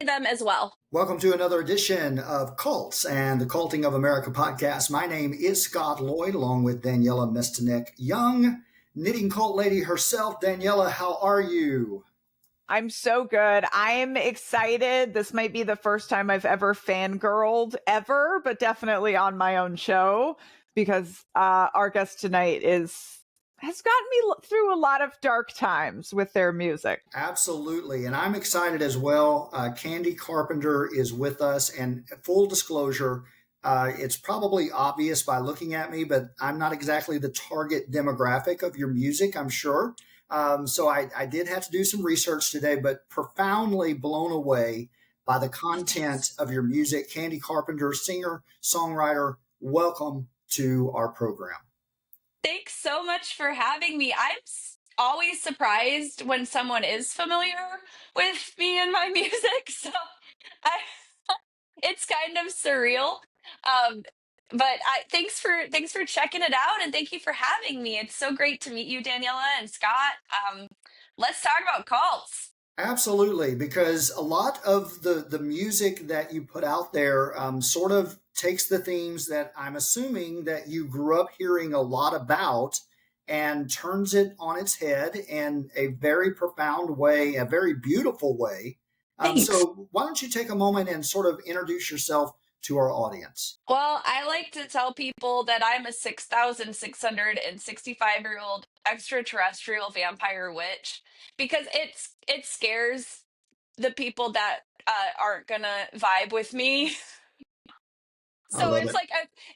them as well. Welcome to another edition of Cults and the Culting of America podcast. My name is Scot Loyd, along with Daniella Mestyanek, young knitting cult lady herself. Daniella, how are you? I'm so good. I am excited. This might be the first time I've ever fangirled ever, but definitely on my own show, because our guest tonight has gotten me through a lot of dark times with their music. Absolutely. And I'm excited as well. Candi Carpenter is with us. And full disclosure, it's probably obvious by looking at me, but I'm not exactly the target demographic of your music, I'm sure. So I did have to do some research today, but profoundly blown away by the content of your music. Candi Carpenter, singer, songwriter, welcome to our program. Thanks so much for having me. I'm always surprised when someone is familiar with me and my music. So I, it's kind of surreal. But thanks for checking it out, and thank you for having me. It's so great to meet you, Daniela and Scott. Let's talk about cults. Absolutely, because a lot of the music that you put out there sort of takes the themes that I'm assuming that you grew up hearing a lot about and turns it on its head in a very profound way, a very beautiful way. So why don't you take a moment and sort of introduce yourself to our audience? Well, I like to tell people that I'm a 6,665-year-old extraterrestrial vampire witch because it scares the people that aren't gonna vibe with me. I So love it.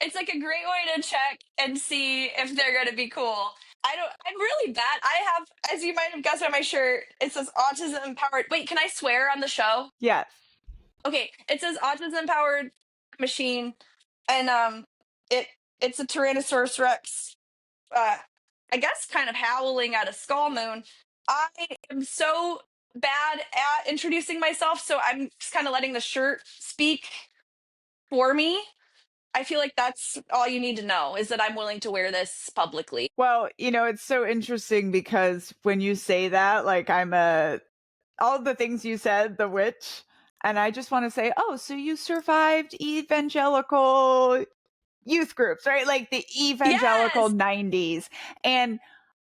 it's like a great way to check and see if they're gonna be cool. I'm really bad. I have, as you might have guessed by my shirt, it says autism empowered. Wait, can I swear on the show? Yes. Okay, it says autism empowered machine, and it's a Tyrannosaurus Rex. I guess kind of howling at a skull moon. I am so bad at introducing myself, so I'm just kind of letting the shirt speak for me. I feel like that's all you need to know is that I'm willing to wear this publicly. Well, it's so interesting because when you say that, like all the things you said, the witch, and I just want to say, oh, so you survived evangelical youth groups, right? Like the evangelical Yes. 90s. And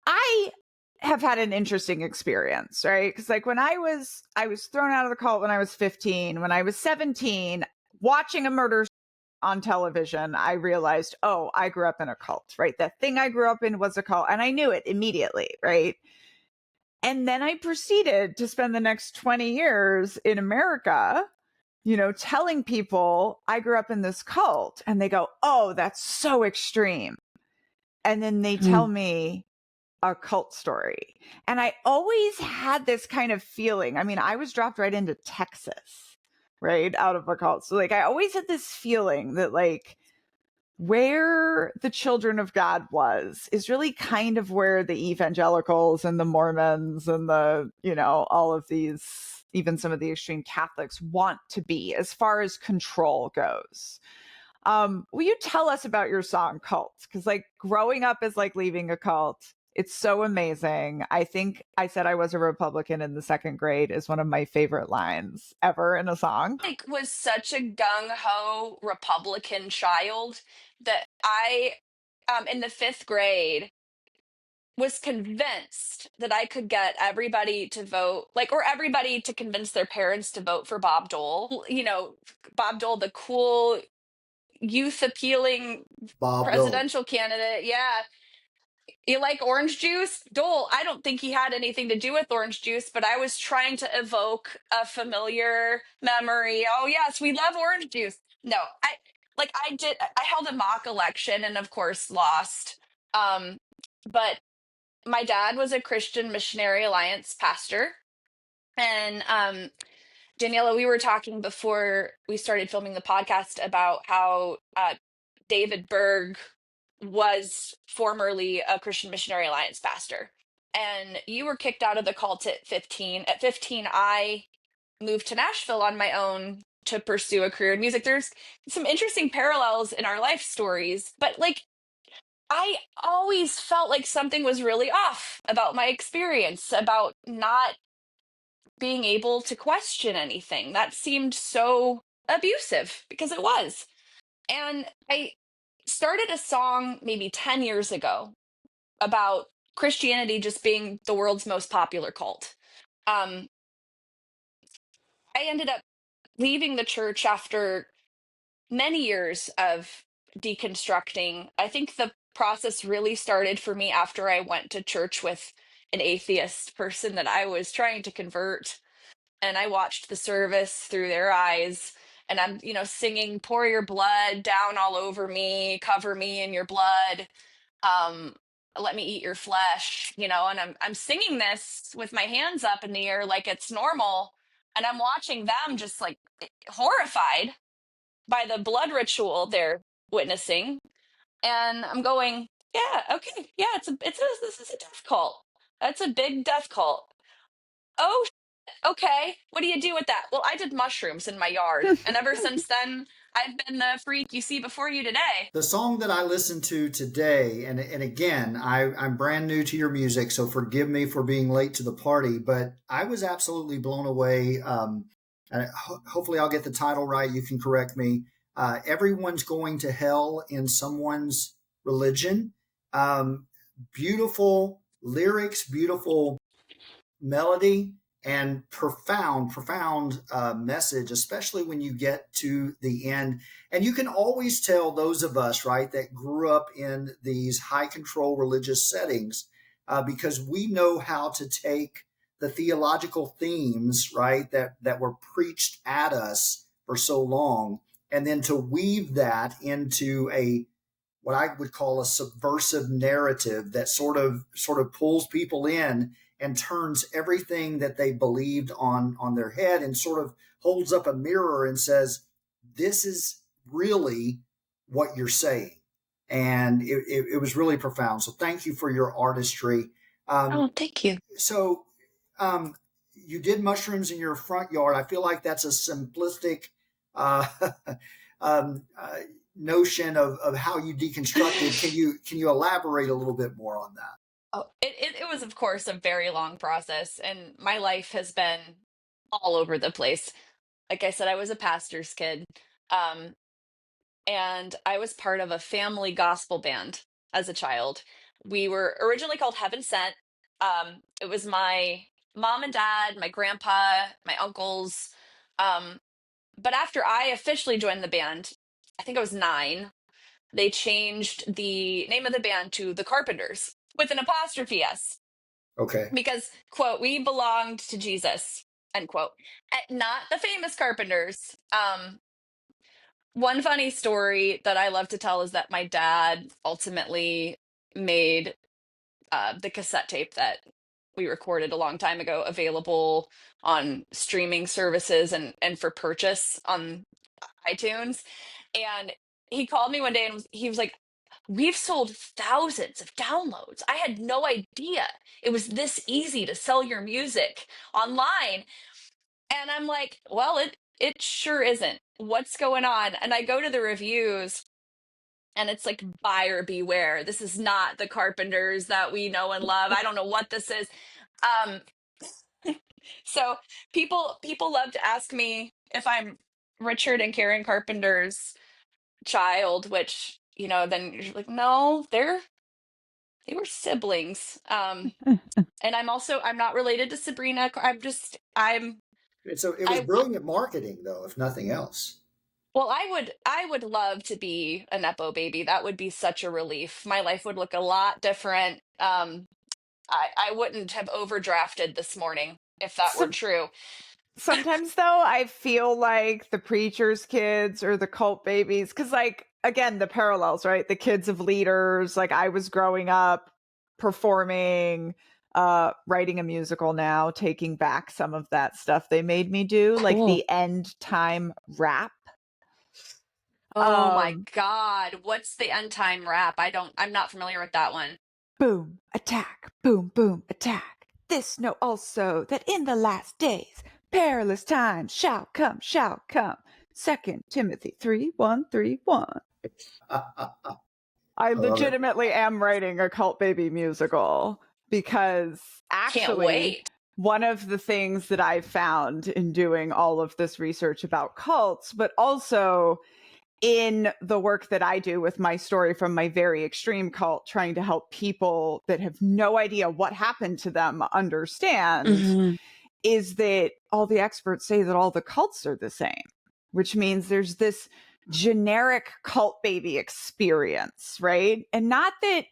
I have had an interesting experience, right? Because like when I was thrown out of the cult when I was 15. When I was 17, watching a murder on television, I realized, oh, I grew up in a cult, right? That thing I grew up in was a cult, and I knew it immediately, right? And then I proceeded to spend the next 20 years in America, telling people I grew up in this cult, and they go, oh, that's so extreme. And then they tell me a cult story. And I always had this kind of feeling. I mean, I was dropped right into Texas, right? Out of a cult. So like, I always had this feeling that like where the children of God is really kind of where the evangelicals and the Mormons and the, all of these, even some of the extreme Catholics want to be as far as control goes. Will you tell us about your song Cult? Because like growing up is like leaving a cult. It's so amazing. I think I said I was a Republican in the second grade is one of my favorite lines ever in a song. I was such a gung-ho Republican child that I, in the fifth grade, was convinced that I could get everybody to vote, or everybody to convince their parents to vote for Bob Dole. Bob Dole, the cool, youth appealing presidential candidate. Yeah. You like orange juice? Dole, I don't think he had anything to do with orange juice, but I was trying to evoke a familiar memory. Oh, yes, we love orange juice. No, I held a mock election and, of course, lost. But my dad was a Christian Missionary Alliance pastor. And Daniela, we were talking before we started filming the podcast about how David Berg was formerly a Christian Missionary Alliance pastor. And you were kicked out of the cult at 15. At 15, I moved to Nashville on my own to pursue a career in music. There's some interesting parallels in our life stories, but like I always felt like something was really off about my experience, about not being able to question anything. That seemed so abusive because it was. And I started a song maybe 10 years ago about Christianity just being the world's most popular cult. Um, I ended up leaving the church after many years of deconstructing. I think the process really started for me after I went to church with an atheist person that I was trying to convert. And I watched the service through their eyes. And I'm, singing, pour your blood down all over me, cover me in your blood. Um, Let me eat your flesh, and I'm singing this with my hands up in the air like it's normal. And I'm watching them just like horrified by the blood ritual they're witnessing, and I'm going, yeah, okay, yeah, this is a death cult. That's a big death cult. Oh, okay. What do you do with that? Well, I did mushrooms in my yard, and ever since then, I've been the freak you see before you today. The song that I listened to today, and again, I'm brand new to your music, so forgive me for being late to the party, but I was absolutely blown away. Hopefully, I'll get the title right. You can correct me. Everyone's going to hell in someone's religion. Beautiful lyrics, beautiful melody, and profound message, especially when you get to the end. And you can always tell those of us, right, that grew up in these high control religious settings, because we know how to take the theological themes, right, that were preached at us for so long, and then to weave that into a what I would call a subversive narrative that sort of pulls people in and turns everything that they believed on their head, and sort of holds up a mirror and says, this is really what you're saying. And it was really profound. So thank you for your artistry. Oh, thank you. So you did mushrooms in your front yard. I feel like that's a simplistic uh, um, uh, notion of how you deconstructed. Can you elaborate a little bit more on that? Oh, it was, of course, a very long process, and my life has been all over the place. Like I said, I was a pastor's kid, um, and I was part of a family gospel band as a child. We were originally called Heaven Sent. It was my mom and dad, my grandpa, my uncles. Um, but after I officially joined the band, I think I was 9, they changed the name of the band to the Carpenters with an apostrophe S, Okay. because, quote, we belonged to Jesus, end quote. Not the famous Carpenters. One funny story that I love to tell is that my dad ultimately made the cassette tape that we recorded a long time ago available on streaming services and for purchase on iTunes. And he called me one day and he was like, we've sold thousands of downloads. I had no idea it was this easy to sell your music online. And I'm like, well, it sure isn't. What's going on? And I go to the reviews and it's like, buyer beware. This is not the Carpenters that we know and love. I don't know what this is. Um, so people love to ask me if I'm Richard and Karen Carpenter's child, which, then you're like, no, they were siblings. And I'm not related to Sabrina. So it was I brilliant marketing, though, if nothing else. Well, I would love to be a Nepo baby. That would be such a relief. My life would look a lot different. I wouldn't have overdrafted this morning if that were So, true. sometimes though, I feel like the preacher's kids or the cult babies, because like again, the parallels, right? The kids of leaders, like I was growing up performing, writing a musical now, taking back some of that stuff they made me do, like Cool. the end time rap. Oh my God. What's the end time rap? I'm not familiar with that one. Boom, attack, boom, boom, attack. This know also that in the last days, perilous times shall come, shall come. 2 Timothy 3:1-3:1. I legitimately am writing a cult baby musical because Can't actually wait. one of the things that I've found in doing all of this research about cults, but also in the work that I do with my story from my very extreme cult, trying to help people that have no idea what happened to them understand, is that all the experts say that all the cults are the same, which means there's this generic cult baby experience, right? And not that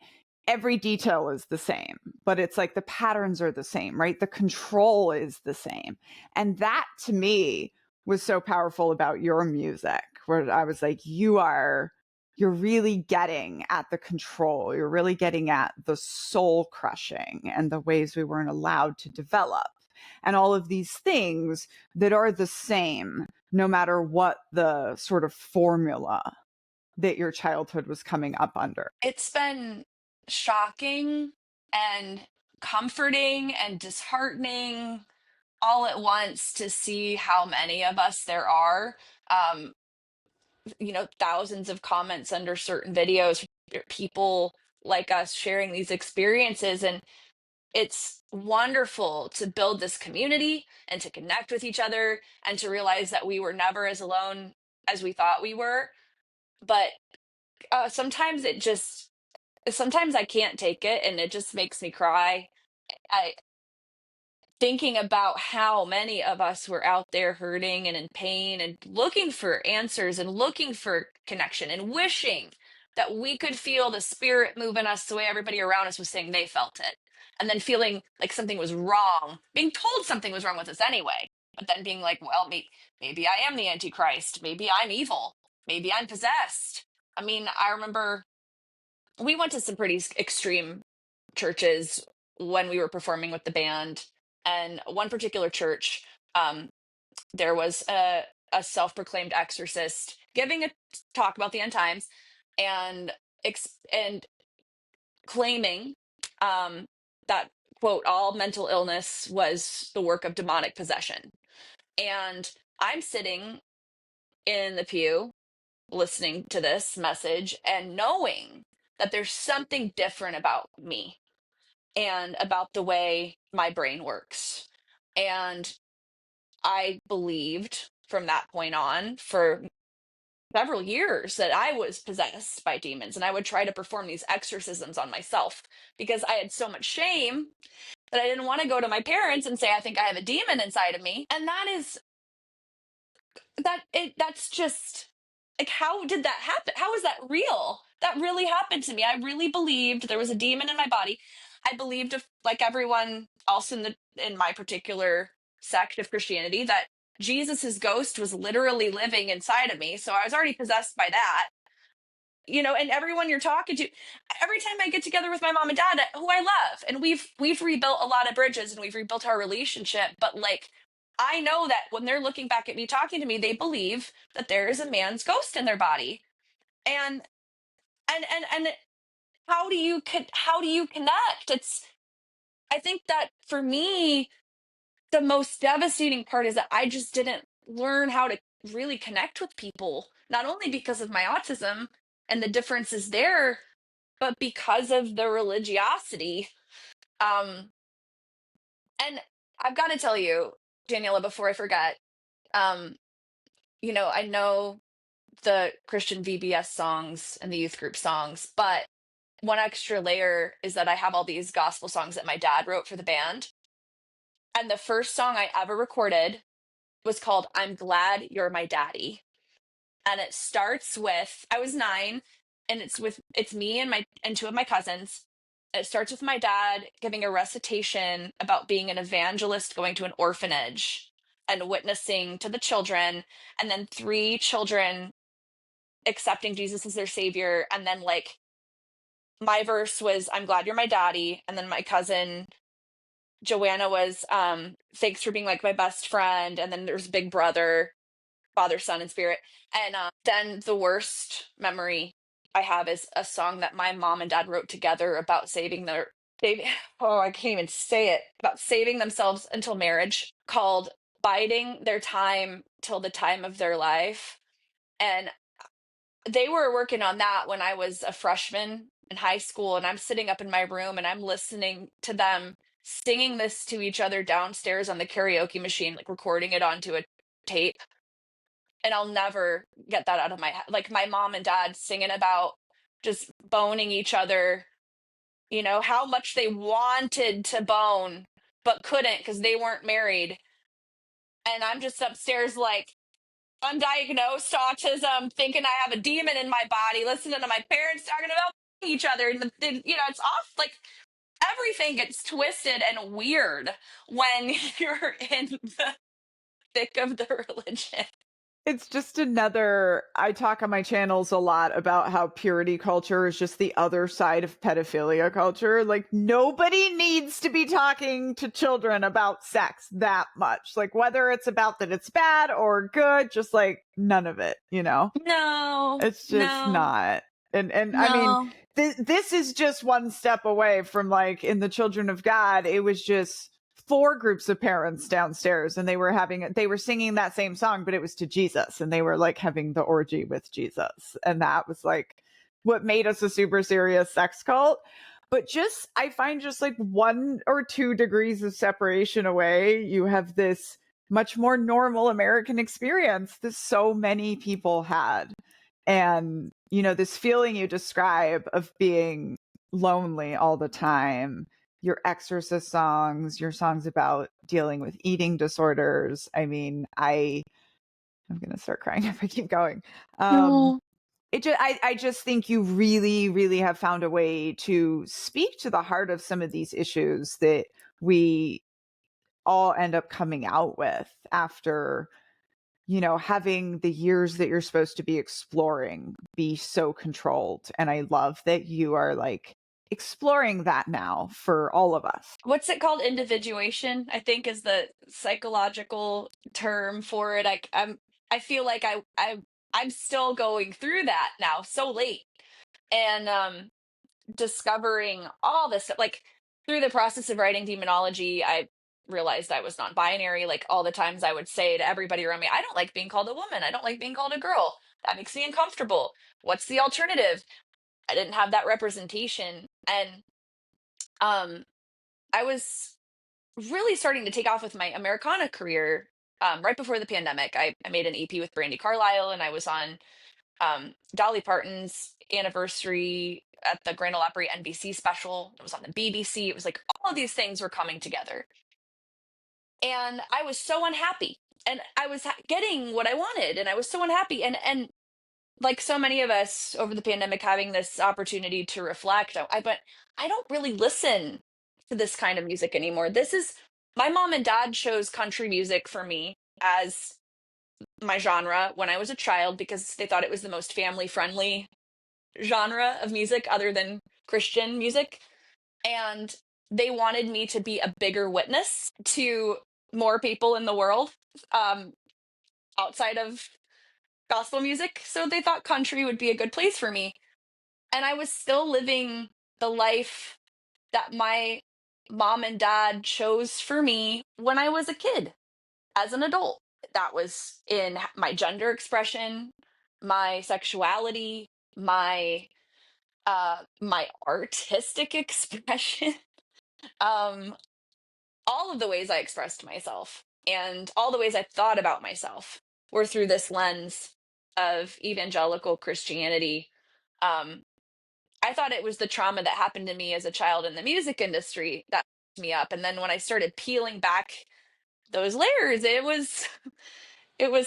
every detail is the same, but it's like the patterns are the same, right? The control is the same. And that to me was so powerful about your music, where I was like, you're really getting at the control. You're really getting at the soul crushing and the ways we weren't allowed to develop and all of these things that are the same, no matter what the sort of formula that your childhood was coming up under. It's been shocking and comforting and disheartening all at once to see how many of us there are. Um, thousands of comments under certain videos, people like us sharing these experiences. And it's wonderful to build this community and to connect with each other and to realize that we were never as alone as we thought we were. But sometimes I can't take it and it just makes me cry. I thinking about how many of us were out there hurting and in pain and looking for answers and looking for connection and wishing that we could feel the spirit move in us the way everybody around us was saying they felt it. And then feeling like something was wrong, being told something was wrong with us anyway, but then being like, well, maybe I am the Antichrist. Maybe I'm evil. Maybe I'm possessed. I mean, I remember we went to some pretty extreme churches when we were performing with the band. And one particular church, um, there was a self-proclaimed exorcist giving a talk about the end times and and claiming that, quote, all mental illness was the work of demonic possession. And I'm sitting in the pew listening to this message and knowing that there's something different about me and about the way my brain works. And I believed from that point on for several years that I was possessed by demons, and I would try to perform these exorcisms on myself because I had so much shame that I didn't want to go to my parents and say, I think I have a demon inside of me. And that's just like, how did that happen? How is that real? That really happened to me. I really believed there was a demon in my body. I believed, like everyone else in my particular sect of Christianity, that Jesus's ghost was literally living inside of me. So I was already possessed by that. And everyone you're talking to, every time I get together with my mom and dad, who I love, and we've rebuilt a lot of bridges and we've rebuilt our relationship, but like, I know that when they're looking back at me talking to me, they believe that there is a man's ghost in their body. And and how do you connect? I think that for me, the most devastating part is that I just didn't learn how to really connect with people, not only because of my autism and the differences there, but because of the religiosity. Um, and I've got to tell you, Daniela, before I forget, um, I know the Christian VBS songs and the youth group songs, but one extra layer is that I have all these gospel songs that my dad wrote for the band. And the first song I ever recorded was called I'm Glad You're My Daddy. And it starts with, I was 9, and it's me and two of my cousins. It starts with my dad giving a recitation about being an evangelist going to an orphanage and witnessing to the children, and then 3 children accepting Jesus as their savior. And then like my verse was I'm glad you're my daddy, and then my cousin Joanna was thanks for being like my best friend, and then there's Big Brother, Father, Son, and Spirit. And then the worst memory I have is a song that my mom and dad wrote together about saving oh, I can't even say it, about saving themselves until marriage, called Biding Their Time Till the Time of Their Life. And they were working on that when I was a freshman in high school, and I'm sitting up in my room and I'm listening to them singing this to each other downstairs on the karaoke machine, like recording it onto a tape. And I'll never get that out of my head. Like my mom and dad singing about just boning each other, you know, how much they wanted to bone, but couldn't because they weren't married. And I'm just upstairs like, undiagnosed autism, thinking I have a demon in my body, listening to my parents talking about each other. And, you know, it's off. Like everything gets twisted and weird when you're in the thick of the religion. It's just another, I talk on my channels a lot about how purity culture is just the other side of pedophilia culture. Like nobody needs to be talking to children about sex that much. Like whether it's about that it's bad or good, just like none of it, you know? No, It's just not. And I mean, no. this is just one step away from like in the Children of God, it was just 4 groups of parents downstairs and they were singing that same song, but it was to Jesus and they were like having the orgy with Jesus. And that was like what made us a super serious sex cult. But just, I find just like 1 or 2 degrees of separation away, you have this much more normal American experience that so many people had. And, you know, this feeling you describe of being lonely all the time, your exorcist songs, your songs about dealing with eating disorders. I mean, I'm going to start crying if I keep going. No. I just think you really, really have found a way to speak to the heart of some of these issues that we all end up coming out with after, you know, having the years that you're supposed to be exploring be so controlled. And I love that you are like exploring that now for all of us. What's it called? Individuation, I think, is the psychological term for it. I feel like I'm still going through that now, so late. And discovering all this stuff, like through the process of writing Demonology, I realized I was non-binary. Like all the times I would say to everybody around me, I don't like being called a woman, I don't like being called a girl, that makes me uncomfortable, what's the alternative? I didn't have that representation. And um I was really starting to take off with my Americana career. Right before the pandemic, I made an EP with Brandy Carlisle, and I was on Dolly Parton's anniversary at the Grand Ole Opry NBC special. It was on the BBC. It was like all of these things were coming together. And I was so unhappy. And I was getting what I wanted, and I was so unhappy. And like so many of us over the pandemic, having this opportunity to reflect, but I don't really listen to this kind of music anymore. This is My mom and dad chose country music for me as my genre when I was a child because they thought it was the most family friendly genre of music other than Christian music. And they wanted me to be a bigger witness to more people in the world, um, outside of gospel music. So they thought country would be a good place for me. And I was still living the life that my mom and dad chose for me when I was a kid, as an adult. That was in my gender expression, my sexuality, my artistic expression, um, all of the ways I expressed myself and all the ways I thought about myself were through this lens of evangelical Christianity. Um, I thought it was the trauma that happened to me as a child in the music industry that messed me up. And then when I started peeling back those layers, it was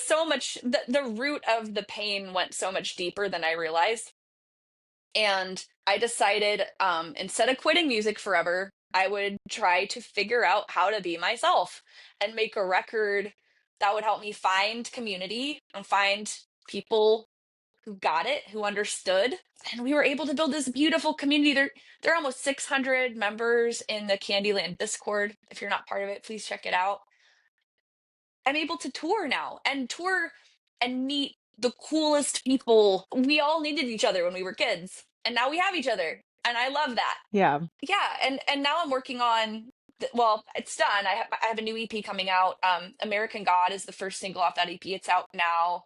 so much, the root of the pain went so much deeper than I realized. And I decided, instead of quitting music forever, I would try to figure out how to be myself and make a record that would help me find community and find people who got it, who understood. And we were able to build this beautiful community. There are almost 600 members in the Candyland Discord. If you're not part of it, please check it out. I'm able to tour now and tour and meet the coolest people. We all needed each other when we were kids, and now we have each other, and I love that. Yeah. Yeah, and now I'm working on. Well, it's done. I have a new EP coming out. American God is the first single off that EP. It's out now.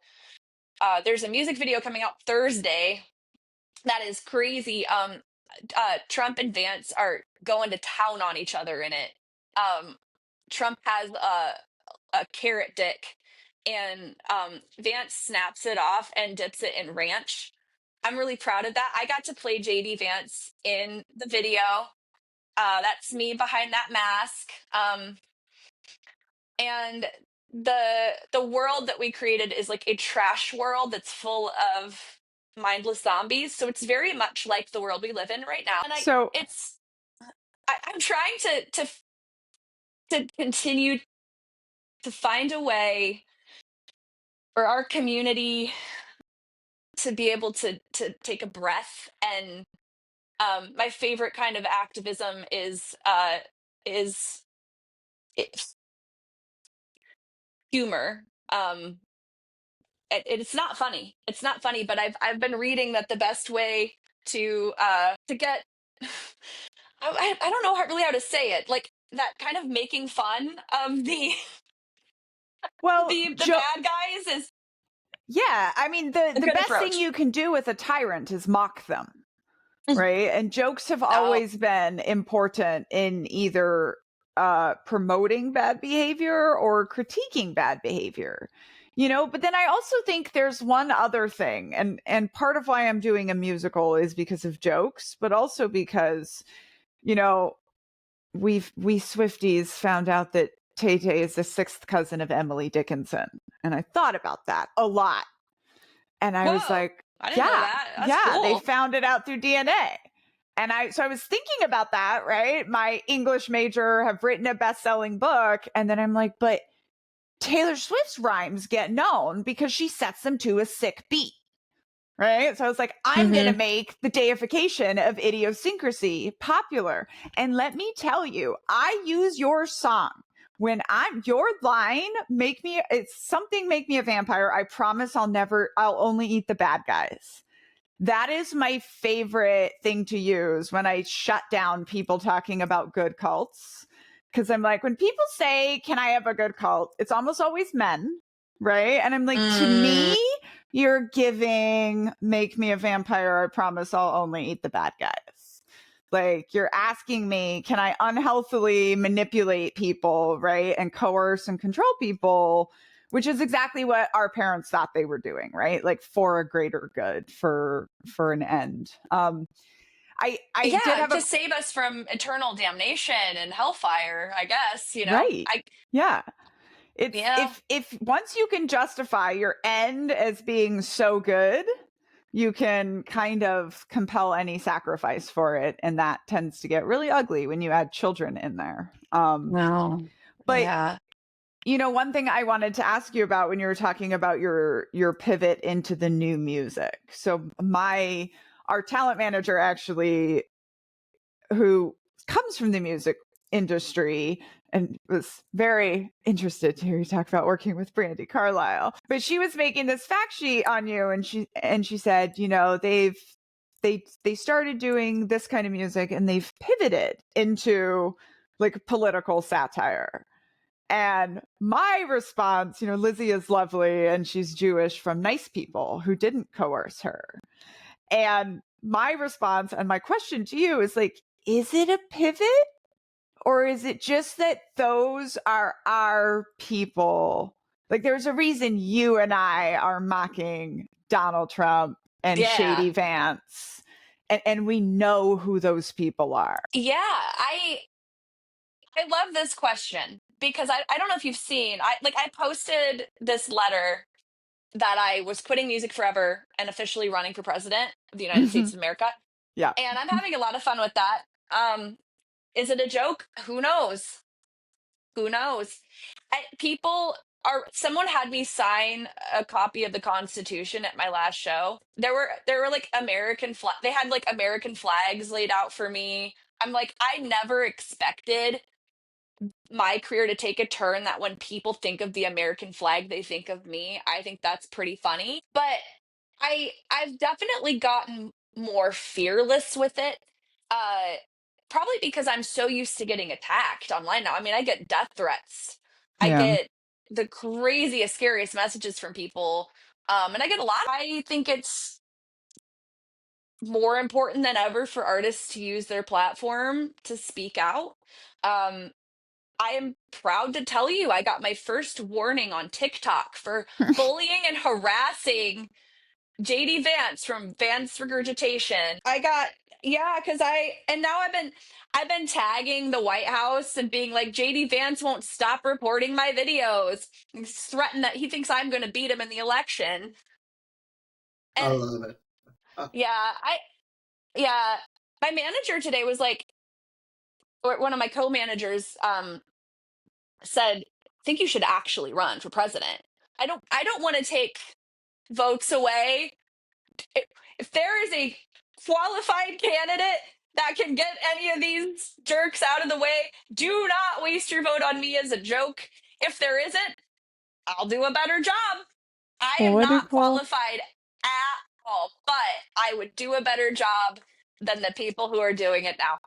There's a music video coming out Thursday. That is crazy. Trump and Vance are going to town on each other in it. Trump has a carrot dick, and Vance snaps it off and dips it in ranch. I'm really proud of that. I got to play JD Vance in the video. That's me behind that mask. And the world that we created is like a trash world that's full of mindless zombies. So it's very much like the world we live in right now. And I'm trying to continue to find a way for our community to be able to take a breath. And my favorite kind of activism is humor. It's not funny. It's not funny, but I've been reading that the best way to get I don't know really how to say it, like that kind of making fun of the Well, the bad guys is yeah, I mean, the a good best thing approach. you can do with a tyrant is mock them, right? And jokes have Oh, always been important in either promoting bad behavior or critiquing bad behavior. But then I also think there's one other thing, and part of why I'm doing a musical is because of jokes, but also because we Swifties found out that Tay Tay is the sixth cousin of Emily Dickinson, and I thought about that a lot, and I was whoa! like, I didn't know yeah, that. That's yeah, they cool. found it out through DNA. And so I was thinking about that, right? My English major, have written a best-selling book, and then I'm like, but Taylor Swift's rhymes get known because she sets them to a sick beat, right? So I was like, I'm going to make the deification of idiosyncrasy popular. And let me tell you, I use your song when your line, make me a vampire. I promise I'll only eat the bad guys. That is my favorite thing to use when I shut down people talking about good cults. Because I'm like, when people say, can I have a good cult? It's almost always men, right? And I'm like, to me, you're giving, make me a vampire. I promise I'll only eat the bad guys. Like, you're asking me, can I unhealthily manipulate people, right? And coerce and control people, which is exactly what our parents thought they were doing, right? Like, for a greater good, for an end. I did Yeah, have to save us from eternal damnation and hellfire, I guess, right. Yeah. It's Yeah. if once you can justify your end as being so good, you can kind of compel any sacrifice for it, and that tends to get really ugly when you add children in there. No. But Yeah. one thing I wanted to ask you about when you were talking about your pivot into the new music. So our talent manager, actually, who comes from the music industry and was very interested to hear you talk about working with Brandy Carlisle. But she was making this fact sheet on you, and she said, they started doing this kind of music and they've pivoted into like political satire. And my response, Lizzie is lovely and she's Jewish from nice people who didn't coerce her. And my response and my question to you is like, is it a pivot? Or is it just that those are our people? Like, there's a reason you and I are mocking Donald Trump and Yeah. Shady Vance, and we know who those people are. Yeah. I love this question because I don't know if you've seen, I posted this letter that I was quitting music forever and officially running for president of the United States of America. Yeah. And I'm having a lot of fun with that. Is it a joke? Who knows? Who knows? Someone had me sign a copy of the Constitution at my last show. There were like they had like American flags laid out for me. I'm like, I never expected my career to take a turn that when people think of the American flag, they think of me. I think that's pretty funny. But I've definitely gotten more fearless with it. Uh Probably because I'm so used to getting attacked online now. I mean, I get death threats. I Yeah. get the craziest, scariest messages from people. And I get a lot. I think it's more important than ever for artists to use their platform to speak out. Um, I am proud to tell you I got my first warning on TikTok for bullying and harassing JD Vance from Vance Regurgitation. I got, yeah, because and now I've been tagging the White House and being like, JD Vance won't stop reporting my videos. He's threatened that he thinks I'm going to beat him in the election. I And love it. yeah, yeah, my manager today was like, or one of my co-managers said, I think you should actually run for president. I don't want to take votes away. If there is a qualified candidate that can get any of these jerks out of the way, do not waste your vote on me as a joke. If there isn't, I'll do a better job. I Well, am what do not qualified at all, but I would do a better job than the people who are doing it now.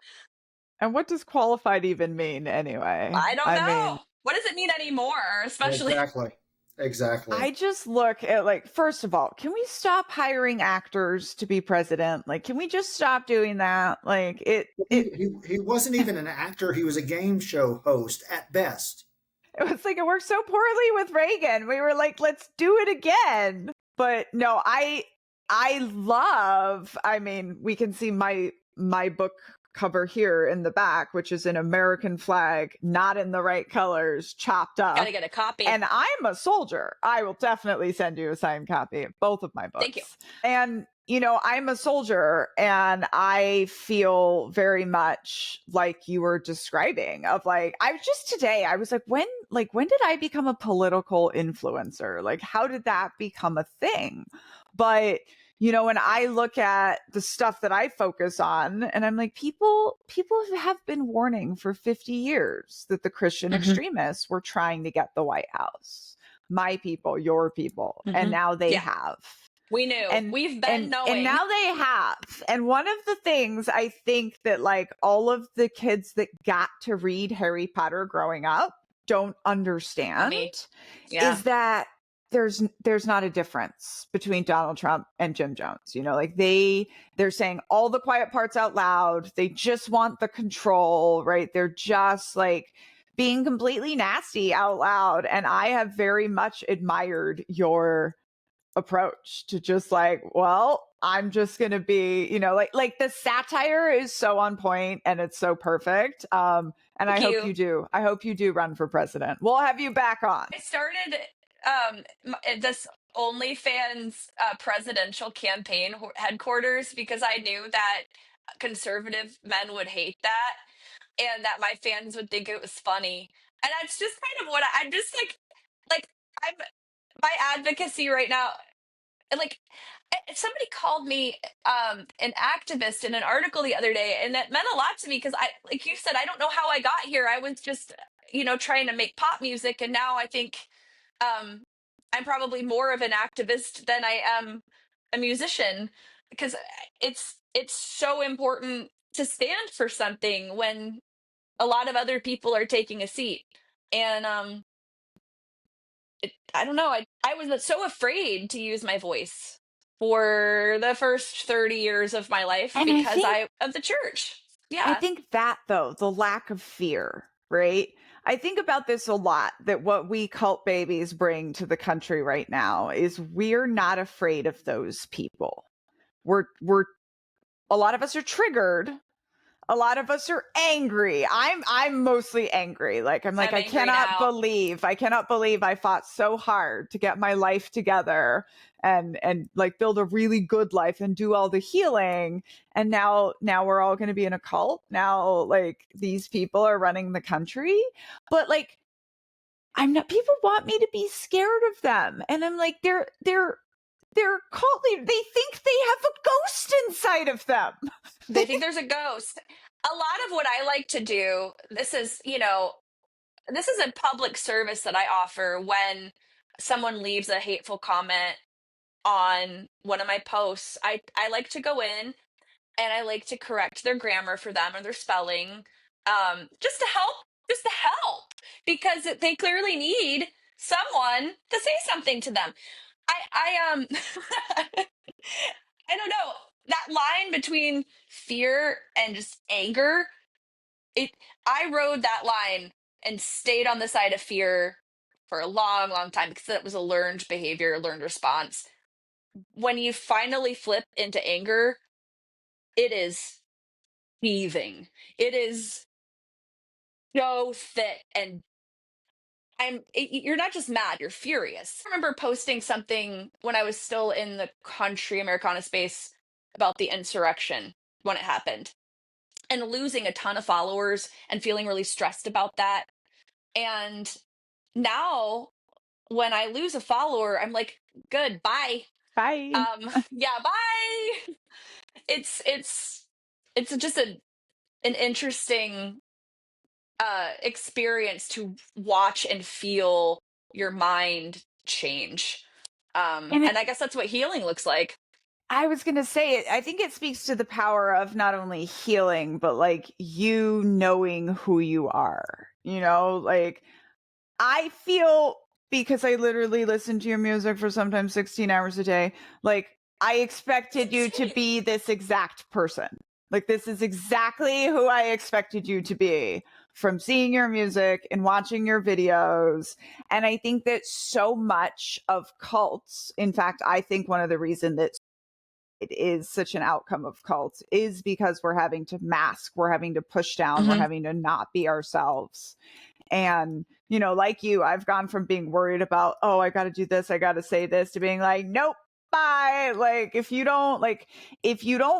and what does qualified even mean anyway? I don't I mean, know. What does it mean anymore? Especially, Exactly. Exactly. I just look at, like, first of all, can we stop hiring actors to be president? Like, can we just stop doing that? Like, He wasn't even an actor. He was a game show host at best. it was like it worked so poorly with Reagan. We were like, let's do it again. But no, I love, I mean, we can see my book cover here in the back, which is an American flag, not in the right colors, chopped up. gotta get a copy. And I'm a soldier. I will definitely send you a signed copy of both of my books. Thank you. And, you know, I'm a soldier, and I feel very much like you were describing, of like, I was just today, I was like, when did I become a political influencer? Like, how did that become a thing? But, you know, when I look at the stuff that I focus on, and I'm like, people have been warning for 50 years that the Christian extremists were trying to get the White House. My people, your people. And now they have. We knew. We've been knowing. And now they have. And one of the things I think that, like, all of the kids that got to read Harry Potter growing up don't understand is that there's not a difference between Donald Trump and Jim Jones. You know, like they're saying all the quiet parts out loud. They just want the control, right? They're just like being completely nasty out loud. And I have very much admired your approach to just like, well, I'm just going to be, you know, like the satire is so on point and it's so perfect. And I hope you do run for president. We'll have you back on. I started this OnlyFans presidential campaign headquarters because I knew that conservative men would hate that and that my fans would think it was funny. And that's just kind of what I'm just like I'm my advocacy right now. Like, somebody called me an activist in an article the other day, and that meant a lot to me because I, like you said, I don't know how I got here. I was just, trying to make pop music, and now I think I'm probably more of an activist than I am a musician because it's so important to stand for something when a lot of other people are taking a seat. And I don't know. I was so afraid to use my voice for the first 30 years of my life And because of the church. Yeah. I think that, though, the lack of fear, right? I think about this a lot, that what we cult babies bring to the country right now is we're not afraid of those people. We're a lot of us are triggered. A lot of us are angry. I'm mostly angry. Like, I cannot believe I fought so hard to get my life together and like build a really good life and do all the healing. And now we're all going to be in a cult. Now, like, these people are running the country, but like, I'm not, people want me to be scared of them. And I'm like, they're cult leaders. They think they have a ghost inside of them. They think there's a ghost. A lot of what I like to do, this is a public service that I offer when someone leaves a hateful comment on one of my posts. I like to go in and I like to correct their grammar for them or their spelling, just to help because they clearly need someone to say something to them. I I don't know. that line between fear and just anger, it I rode that line and stayed on the side of fear for a long, long time because that was a learned behavior, a learned response. When you finally flip into anger, it is heaving. It is so thick and you're not just mad, you're furious. I remember posting something when I was still in the country Americana space about the insurrection when it happened and losing a ton of followers and feeling really stressed about that. And now when I lose a follower, I'm like, good, bye. Bye. Yeah, bye. It's just an interesting experience to watch and feel your mind change. And And I guess that's what healing looks like. I was going to say, I think it speaks to the power of not only healing, but like you knowing who you are. You know, like I feel, because I literally listen to your music for sometimes 16 hours a day, like I expected you to be this exact person. Like this is exactly who I expected you to be from seeing your music and watching your videos. And I think that so much of cults, in fact, I think one of the reasons that it is such an outcome of cults is because we're having to mask, we're having to push down, we're Mm-hmm. having to not be ourselves. And, you know, like you, I've gone from being worried about, oh, I got to do this, I got to say this, to being like, nope, bye. Like, if you don't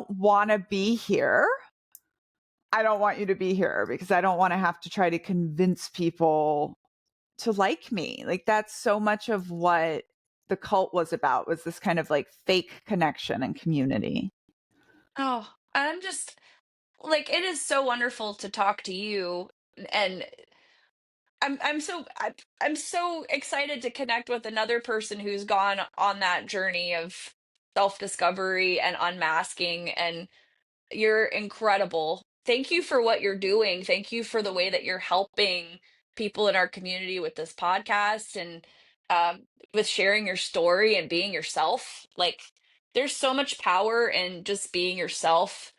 want to be here, I don't want you to be here because I don't want to have to try to convince people to like me. Like, that's so much of what the cult was about, was this kind of like fake connection and community. Oh, I'm just like, it is so wonderful to talk to you, and I'm so excited to connect with another person who's gone on that journey of self-discovery and unmasking, and you're incredible. Thank you for what you're doing. Thank you for the way that you're helping people in our community with this podcast and with sharing your story and being yourself. Like, there's so much power in just being yourself.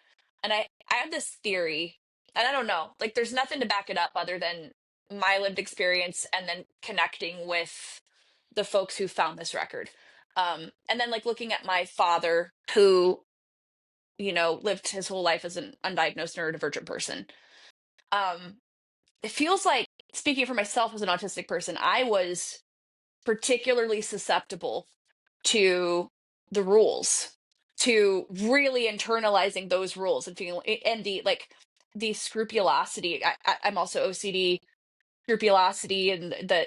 And I have this theory, and I don't know, like, there's nothing to back it up other than my lived experience and then connecting with the folks who found this record. And then, like, looking at my father, who lived his whole life as an undiagnosed neurodivergent person. Um, it feels like, speaking for myself as an autistic person, I was particularly susceptible to the rules, to really internalizing those rules and feeling, and the scrupulosity. I'm also OCD, scrupulosity, and the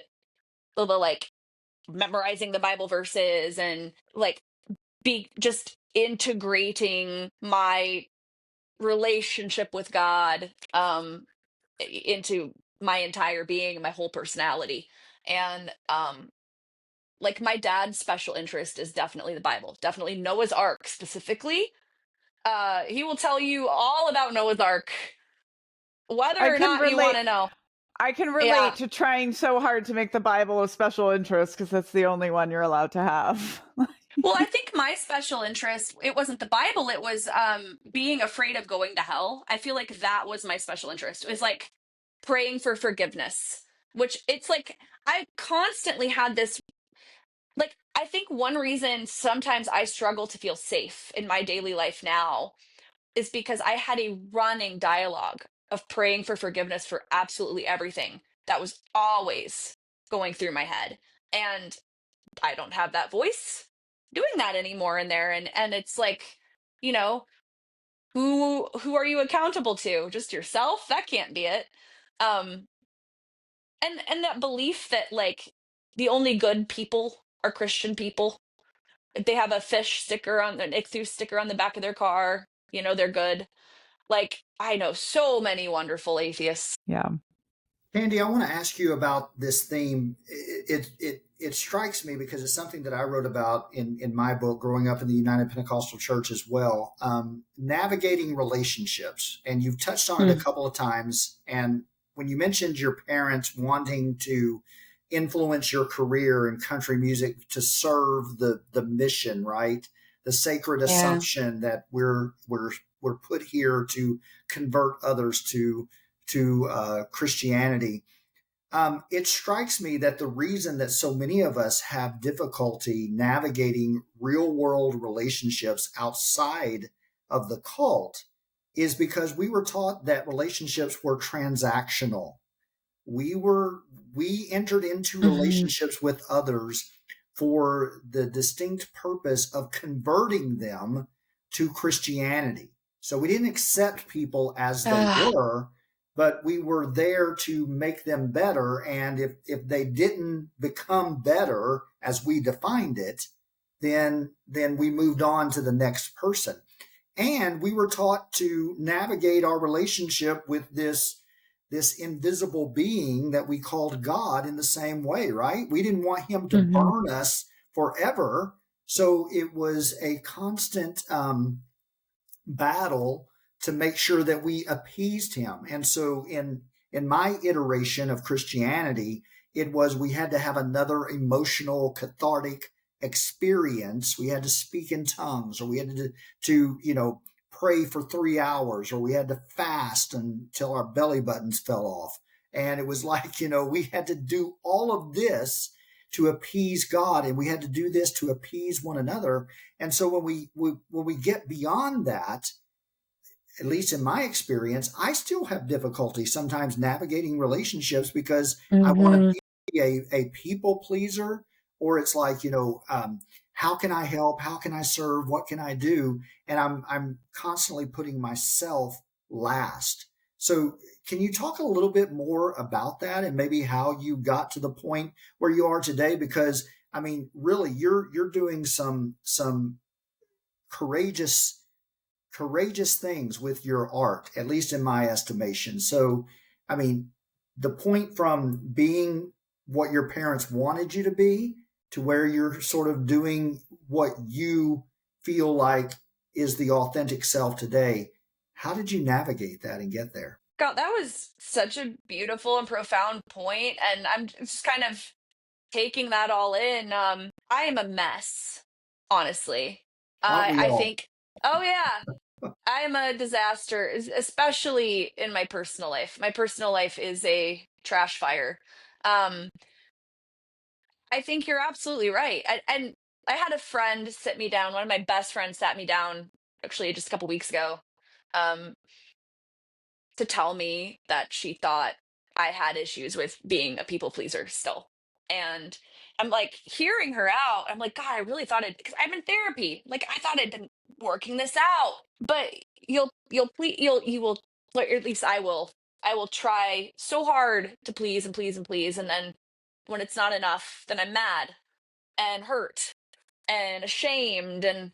like memorizing the Bible verses and like be just integrating my relationship with God into my entire being, my whole personality. And like, my dad's special interest is definitely the Bible, definitely Noah's Ark specifically. He will tell you all about Noah's Ark, I whether or can not you want relate. to know. I can Yeah. relate to trying so hard to make the Bible a special interest because that's the only one you're allowed to have. Well, I think my special interest, it wasn't the Bible, it was being afraid of going to hell. I feel like that was my special interest. It was like praying for forgiveness, which, it's like I constantly had this, like, I think one reason sometimes I struggle to feel safe in my daily life now is because I had a running dialogue of praying for forgiveness for absolutely everything that was always going through my head. And I don't have that voice doing that anymore in there. And it's like, you know, who are you accountable to? Just yourself? That can't be it. Um and that belief that, like, the only good people are Christian people. If they have a fish sticker on an ichthus sticker on the back of their car, they're good. Like, I know so many wonderful atheists. Yeah. Candi, I want to ask you about this theme. It strikes me because it's something that I wrote about in my book, growing up in the United Pentecostal Church as well. Navigating relationships, and you've touched on it a couple of times. And when you mentioned your parents wanting to influence your career in country music to serve the mission, right? sacred assumption that we're put here to convert others to Christianity. It strikes me that the reason that so many of us have difficulty navigating real world relationships outside of the cult is because we were taught that relationships were transactional. We entered into relationships with others for the distinct purpose of converting them to Christianity. So we didn't accept people as they were, but we were there to make them better. And if they didn't become better as we defined it, then we moved on to the next person. And we were taught to navigate our relationship with this invisible being that we called God in the same way, right? We didn't want him to burn us forever. So it was a constant battle to make sure that we appeased him. And so in my iteration of Christianity, it was we had to have another emotional, cathartic experience. We had to speak in tongues, or we had to pray for 3 hours, or we had to fast until our belly buttons fell off. And it was like, we had to do all of this to appease God, and we had to do this to appease one another. And so when we get beyond that, at least in my experience, I still have difficulty sometimes navigating relationships because I want to be a people pleaser, or it's like, how can I help? How can I serve? What can I do? And I'm constantly putting myself last. So can you talk a little bit more about that and maybe how you got to the point where you are today? Because I mean, really, you're doing some courageous things with your art, at least in my estimation. So, I mean, the point from being what your parents wanted you to be to where you're sort of doing what you feel like is the authentic self today. How did you navigate that and get there? God, that was such a beautiful and profound point, and I'm just kind of taking that all in. I am a mess, honestly. Aren't we I all? think, oh yeah, I am a disaster, especially in my personal life. My personal life is a trash fire. Um, I think you're absolutely right. And I had a friend sit me down. One of my best friends sat me down actually just a couple weeks ago, um, to tell me that she thought I had issues with being a people pleaser still. And I'm like hearing her out. I'm like, God, I really thought it, because I'm in therapy. Like I thought I'd been working this out. But you will, or at least I will try so hard to please and please and please. And then when it's not enough, then I'm mad and hurt and ashamed, and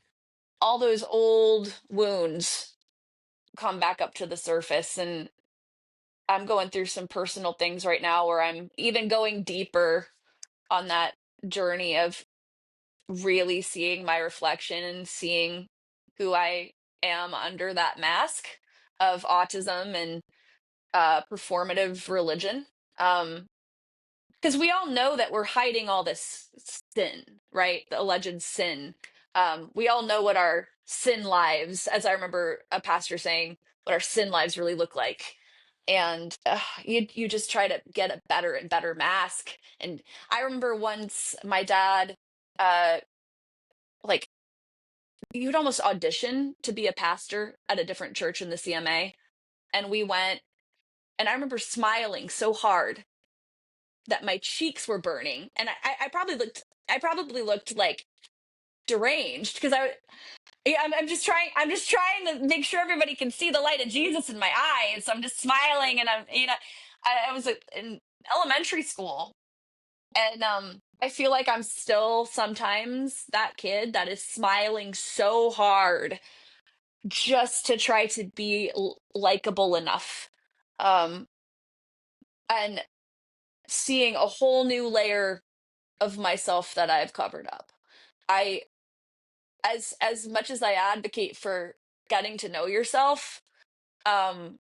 all those old wounds come back up to the surface. And I'm going through some personal things right now where I'm even going deeper on that journey of really seeing my reflection and seeing who I am under that mask of autism and performative religion. Because we all know that we're hiding all this sin, right? The alleged sin. We all know what our sin lives, as I remember a pastor saying, what our sin lives really look like. And you just try to get a better and better mask. And I remember once my dad, uh, like, you'd almost audition to be a pastor at a different church in the CMA. And we went, and I remember smiling so hard that my cheeks were burning, and I probably looked like deranged, because I'm just trying to make sure everybody can see the light of Jesus in my eyes. So I'm just smiling, and I was in elementary school, and I feel like I'm still sometimes that kid that is smiling so hard just to try to be likable enough, um and seeing a whole new layer of myself that I've covered up. I as much as I advocate for getting to know yourself, um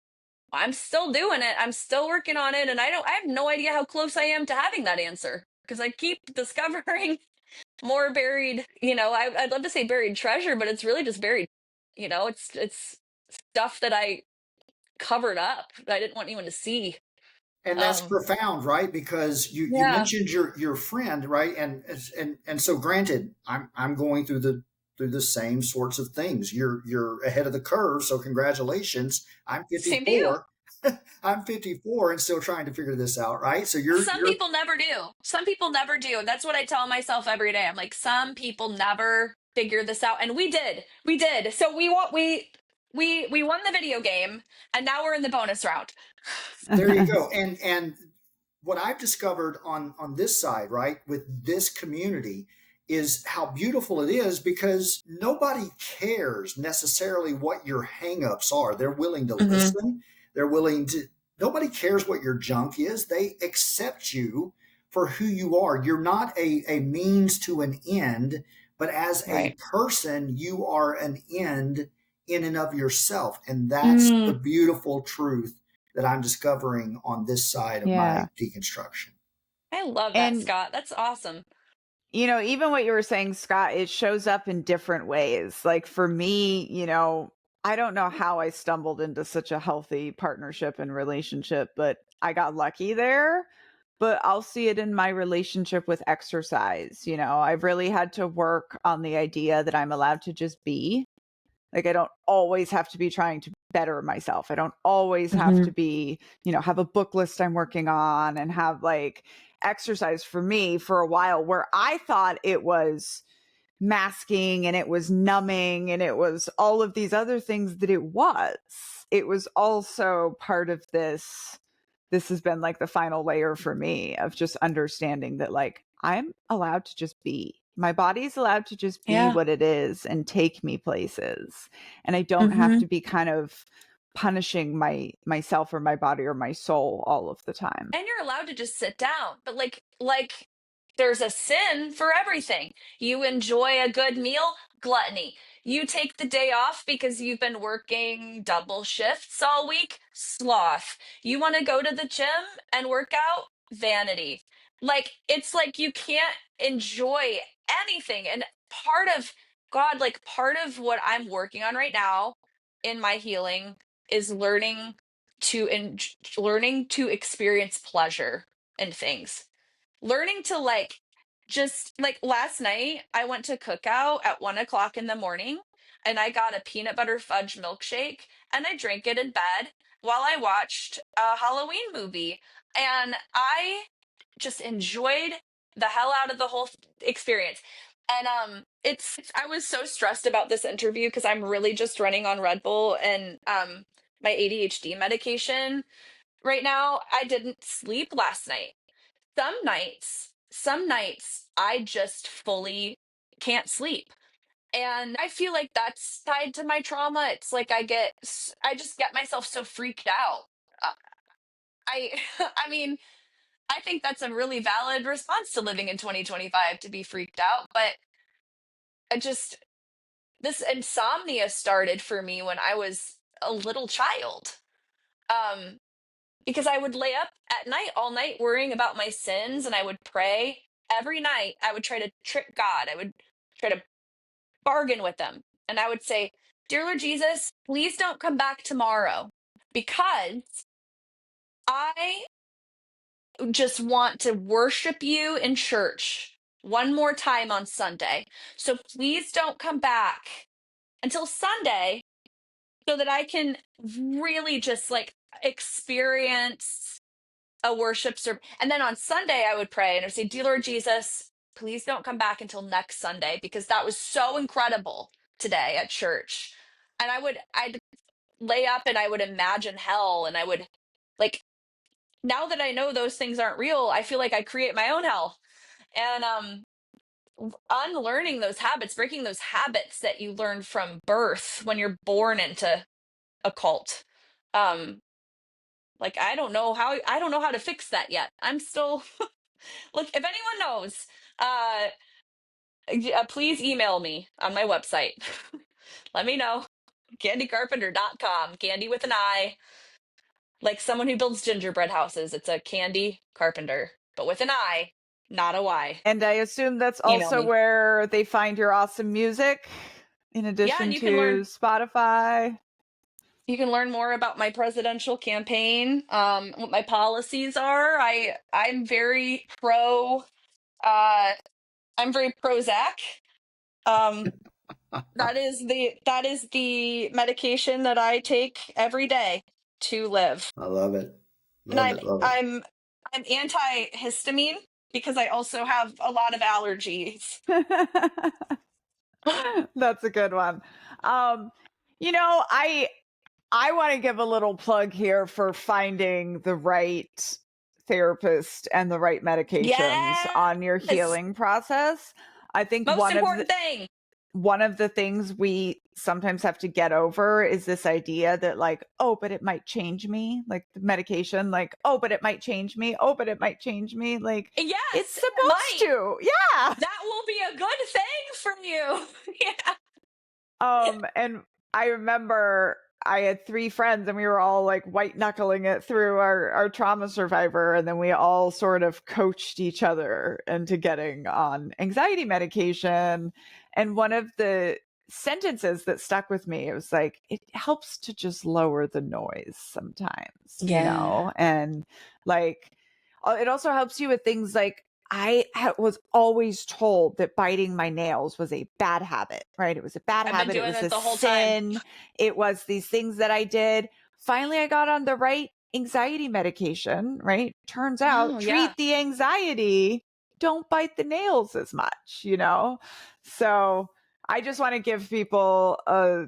I'm still doing it. I'm still working on it, and I have no idea how close I am to having that answer, because I keep discovering more buried, I'd love to say buried treasure, but it's really just buried, it's stuff that I covered up that I didn't want anyone to see. And that's Um, profound, right? Because you yeah, mentioned your friend, right? And so granted, I'm going through the same sorts of things. You're ahead of the curve, so congratulations. I'm same to you. 54. I'm 54 and still trying to figure this out, right? So Some you're people never do. Some people never do. And that's what I tell myself every day. I'm like, some people never figure this out. And we did. We did. So we won the video game and now we're in the bonus round. there you go. And what I've discovered on this side, right, with this community is how beautiful it is because nobody cares necessarily what your hangups are. They're willing to Hmm. listen. They're willing to nobody cares what your junk is. They accept you for who you are. You're not a means to an end, but as a Right. person, you are an end in and of yourself. And that's the Mm, beautiful truth that I'm discovering on this side of my Yeah. deconstruction. I love that, And Scott. That's awesome. even what you were saying, Scott, it shows up in different ways. Like for me, I don't know how I stumbled into such a healthy partnership and relationship, but I got lucky there. But I'll see it in my relationship with exercise. I've really had to work on the idea that I'm allowed to just be. Like I don't always have to be trying to better myself. I don't always have Hmm. to be, have a book list I'm working on and have like exercise for me for a while where I thought it was masking and it was numbing and it was all of these other things that it was. It was also part of this. This has been like the final layer for me of just understanding that like I'm allowed to just be. My body's allowed to just be Yeah. what it is and take me places. And I don't have Hmm. to be kind of punishing myself or my body or my soul all of the time. And you're allowed to just sit down, but like there's a sin for everything. You enjoy a good meal, gluttony. You take the day off because you've been working double shifts all week, sloth. You want to go to the gym and work out, vanity. Like it's like you can't enjoy anything. And part of God, like part of what I'm working on right now in my healing is learning to experience pleasure in things, learning to like just like last night I went to cookout at 1 o'clock in the morning and I got a peanut butter fudge milkshake and I drank it in bed while I watched a Halloween movie, and I just enjoyed the hell out of the whole experience. And it's I was so stressed about this interview because I'm really just running on Red Bull and my ADHD medication right now. I didn't sleep last night. Some nights I just fully can't sleep. And I feel like that's tied to my trauma. It's like I just get myself so freaked out. Uh, I I mean, I think that's a really valid response to living in 2025, to be freaked out, but I just this insomnia started for me when I was a little child. Um because I would lay up at night all night worrying about my sins and I would pray every night. I would try to trick God. I would try to bargain with him. And I would say, "Dear Lord Jesus, please don't come back tomorrow because I just want to worship you in church one more time on Sunday. So please don't come back until Sunday so that I can really just like experience a worship service." And then on Sunday, I would pray and I would say, "Dear Lord Jesus, please don't come back until next Sunday because that was so incredible today at church." And I'd lay up and I would imagine hell and I would like, now that I know those things aren't real, I feel like I create my own hell. And unlearning those habits, breaking those habits that you learn from birth when you're born into a cult. Um, like I don't know how to fix that yet. I'm still look, if anyone knows, uh, please email me on my website. Let me know. CandiCarpenter.com. Candy with an I. Like someone who builds gingerbread houses. It's a Candi Carpenter, but with an I. not a Y. And I assume that's Email also me. where they find your awesome music, in Yeah, and addition to Spotify. you can learn more about my presidential campaign, what my policies are. I'm very pro I'm very pro Zach. Um, that is the medication that I take every day to live. I love it. And Love it. Love it. I'm antihistamine because I also have a lot of allergies. That's a good one. You know, I want to give a little plug here for finding the right therapist and the right medications on your Yes, healing process. I think most important thing. one of the things we sometimes have to get over is this idea that like, oh, but it might change me, like the medication, like, oh, but it might change me, oh, but it might change me, like it's Yes, it supposed might. to. Yeah. That will be a good thing for you. Yeah. And I remember I had 3 friends and we were all like white knuckling it through our trauma survivor. And then we all sort of coached each other into getting on anxiety medication. And one of the sentences that stuck with me, it was like, it helps to just lower the noise sometimes, you Yeah. know? And like, it also helps you with things like was always told that biting my nails was a bad habit, right? It was a bad I've been habit. It doing was it a the whole time. sin. It was these things that I did. Finally, I got on the right anxiety medication, right? Turns out, Oh, treat yeah. the anxiety, don't bite the nails as much, you know? So I just want to give people a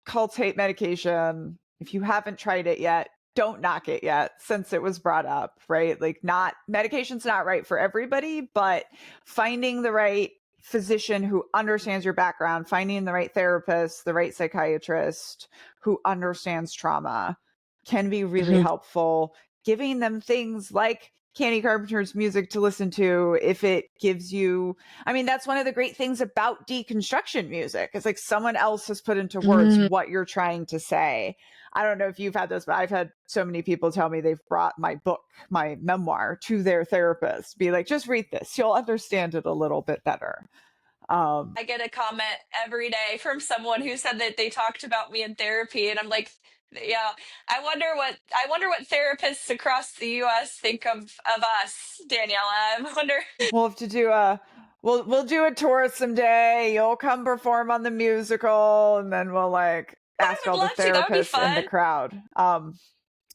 cult hate medication. If you haven't tried it yet, don't knock it yet since it was brought up, right? Like not medication's not right for everybody, but finding the right physician who understands your background, finding the right therapist, the right psychiatrist who understands trauma can be really Mhm. helpful. Giving them things like Candi Carpenter's music to listen to if it gives you, I mean, that's one of the great things about deconstruction music. It's like someone else has put into words Mm. what you're trying to say. I don't know if you've had this, but I've had so many people tell me they've brought my book, my memoir, to their therapist. Be like, just read this. You'll understand it a little bit better. I get a comment every day from someone who said that they talked about me in therapy, and I'm like, yeah, I wonder what therapists across the U.S. think of us, Daniela. I wonder. We'll have to do a we'll do a tour someday. You'll come perform on the musical, and then we'll like I ask would all the love to. That would be therapists in the fun. crowd. I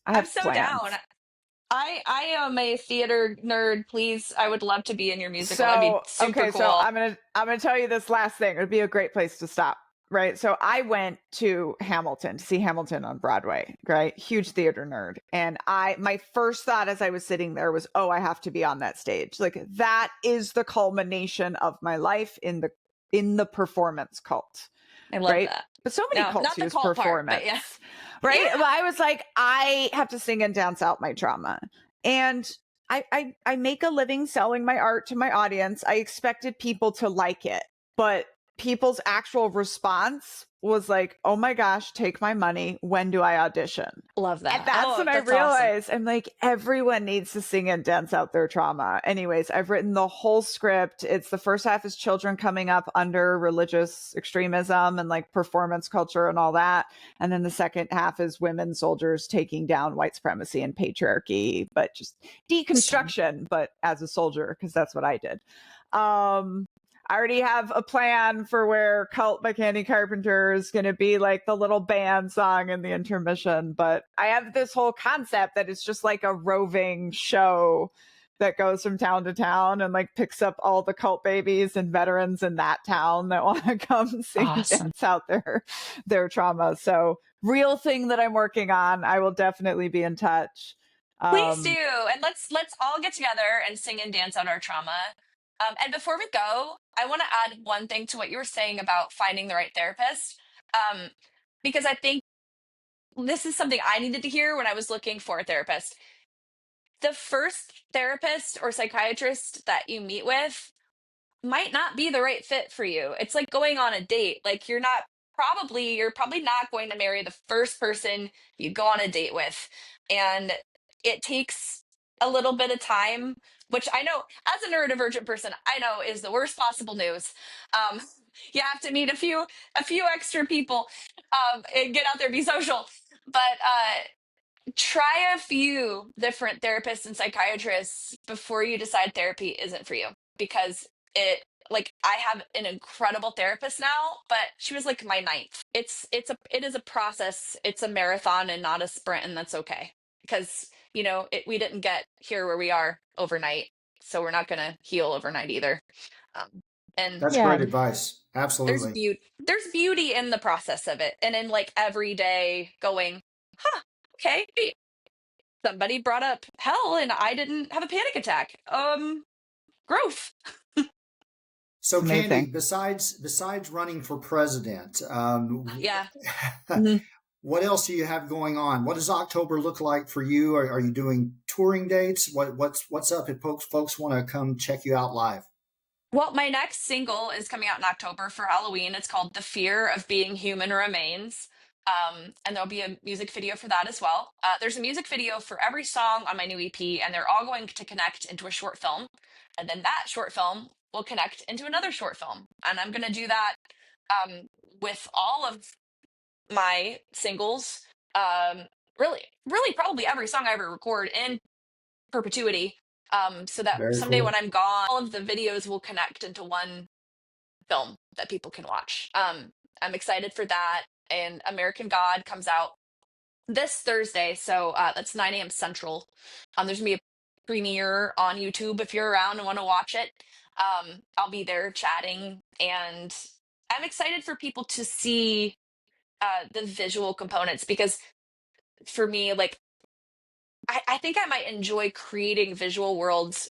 I'm have so down. plans. I am a theater nerd. Please, I would love to be in your musical. That'd be So, super okay, so cool. I'm gonna tell you this last thing. It'd be a great place to stop, right? So I went to Hamilton to see Hamilton on Broadway, right? Huge theater nerd. And my first thought as I was sitting there was, oh, I have to be on that stage. Like that is the culmination of my life in the performance cult, I love right? that. But so many No, cults not the use cult part, but yeah, performance, right? yeah. But I was like, I have to sing and dance out my trauma. And I make a living selling my art to my audience. I expected people to like it, but people's actual response was like, oh my gosh, take my money. When do I audition? Love And that. that's Oh, when I that's awesome. realized I'm like, everyone needs to sing and dance out their trauma. Anyways, I've written the whole script. It's the first half is children coming up under religious extremism and like performance culture and all that. And then the second half is women soldiers taking down white supremacy and patriarchy, but just Awesome. deconstruction, but as a soldier, because that's what I did. I already have a plan for where Cult by Candi Carpenter is going to be like the little band song in the intermission. But I have this whole concept that it's just like a roving show that goes from town to town and like picks up all the cult babies and veterans in that town that want to come sing and Awesome. dance out their trauma. So real thing that I'm working on. I will definitely be in touch. Please do, Um, and let's all get together and sing and dance out our trauma. And before we go, I want to add one thing to what you were saying about finding the right therapist, um, because I think this is something I needed to hear when I was looking for a therapist. The first therapist or psychiatrist that you meet with might not be the right fit for you. It's like going on a date. Like you're probably not going to marry the first person you go on a date with. And it takes a little bit of time which I know as a neurodivergent person, I know is the worst possible news. Um, you have to meet a few extra people and get out there, be social. But try a few different therapists and psychiatrists before you decide therapy isn't for you, because I have an incredible therapist now, but she was like my ninth. It is a process. It's a marathon and not a sprint, and that's okay, because we didn't get here where we are overnight, so we're not going to heal overnight either. And That's Yeah. great advice. Absolutely. there's beauty in the process of it, and in like every day going, huh, okay, somebody brought up hell and I didn't have a panic attack. Growth. So, It's Candi, amazing. besides running for president, Yeah. Mhm. what else do you have going on? What does October look like for you? Are you doing touring dates? What's up if folks want to come check you out live? Well, my next single is coming out in October for Halloween. It's called The Fear of Being Human Remains. And there'll be a music video for that as well. There's a music video for every song on my new EP, and they're all going to connect into a short film. And then that short film will connect into another short film. And I'm going to do that um, with all of my singles. Really, really, probably every song I ever record in perpetuity. So that Very someday when cool. I'm gone, all of the videos will connect into one film that people can watch. I'm excited for that. And American God comes out this Thursday, so that's 9 a.m. Central. There's gonna be a premiere on YouTube if you're around and want to watch it. I'll be there chatting, and I'm excited for people to see the visual components, because for me, like I think I might enjoy creating visual worlds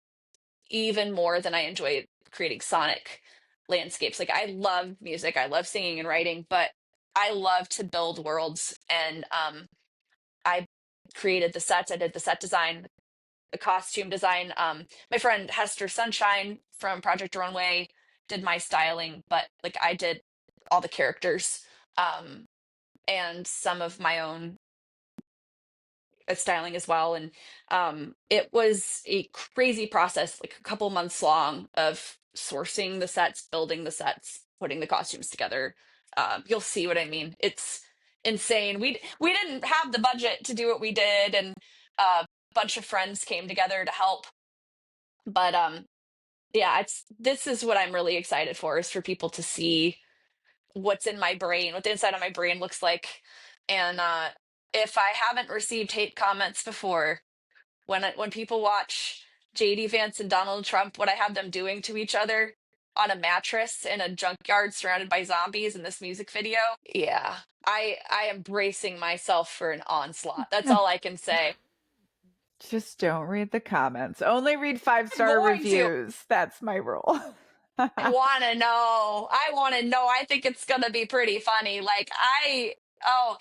even more than I enjoy creating sonic landscapes. Like I love music, I love singing and writing, but I love to build worlds. And I created the sets. I did the set design, the costume design. My friend Hester Sunshine from Project Runway did my styling, but like I did all the characters and some of my own styling as well. And it was a crazy process, like a couple months long, of sourcing the sets, building the sets, putting the costumes together. You'll see what I mean. It's insane. We didn't have the budget to do what we did, and a bunch of friends came together to help. But yeah, this is what I'm really excited for, is for people to see what's in my brain, what the inside of my brain looks like. And if I haven't received hate comments before, when people watch JD Vance and Donald Trump, what I have them doing to each other on a mattress in a junkyard surrounded by zombies in this music video, yeah, I am bracing myself for an onslaught. That's all I can say. Just don't read the comments. Only read I'm 5-star going to. reviews. That's my rule. I want to know. I want to know. I think it's going to be pretty funny. Oh,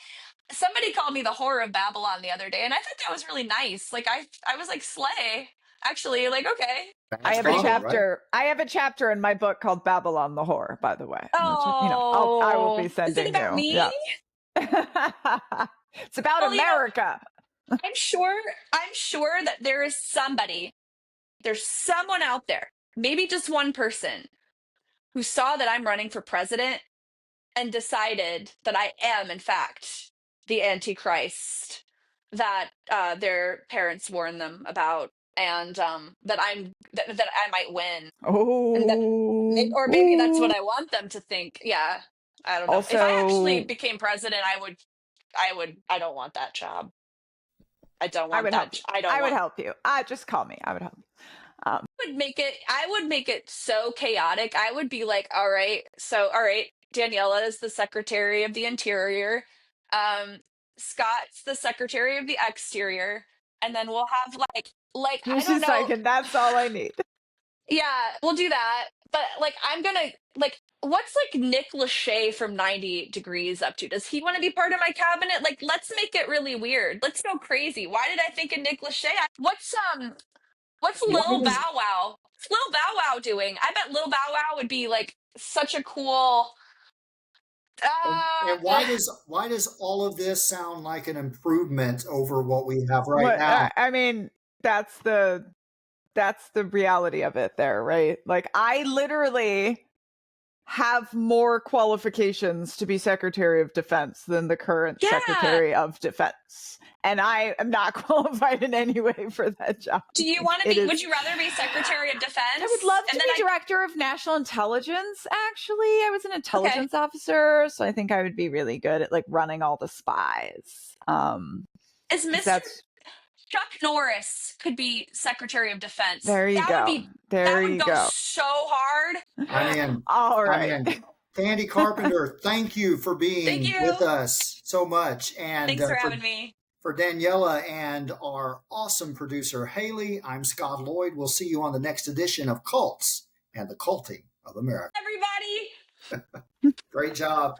somebody called me the whore of Babylon the other day, and I thought that was really nice. Like I was like, slay. Actually, like, okay. I That's have a Bible, Pretty. right? chapter. I have a chapter in my book called Babylon the Whore, by the way. Which, I will be Oh, is it sending about you. me? Yeah. It's about Well, America. I'm sure that there's someone out there, maybe just one person, who saw that I'm running for president and decided that I am, in fact, the Antichrist that their parents warned them about, and that I might win, and that, Oh. or maybe that's what Ooh. I want them to think. Yeah, I don't know. If I actually Also, became president, I don't want that job. I don't I want would help that. you. I don't I would want. help you. Just call me. I would help you. I would make it so chaotic. I would be like, all right, Daniella is the Secretary of the Interior. Um, Scott's the Secretary of the Exterior. And then we'll have I Just don't a know. second. That's all I need. Yeah, we'll do that. But I'm gonna what's Nick Lachey from 90 Degrees up to? Does he want to be part of my cabinet? Like, let's make it really weird. Let's go crazy. Why did I think of Nick Lachey? What's Why Lil does Bow Wow? What's Lil Bow Wow doing? I bet Lil Bow Wow would be such a cool. and why does all of this sound like an improvement over what we have right What now? I mean, that's the that's the reality of it there, right? Like, I literally have more qualifications to be Secretary of Defense than the current Secretary of Defense. And I am not qualified in any way for that job. Do you want to be, would you rather be Secretary of Defense? I would love to be Director of National Intelligence, actually. I was an intelligence officer, so I think I would be really good at like running all the spies. Is Mr. Chuck Norris could be Secretary of Defense. There you go. That would go so hard. I'm in. All right. I'm in. Candi Carpenter, thank you for being with us so much. And thanks for having me. For Daniella and our awesome producer, Haley, I'm Scot Loyd. We'll see you on the next edition of Cults and the Culting of America. Everybody. Great job.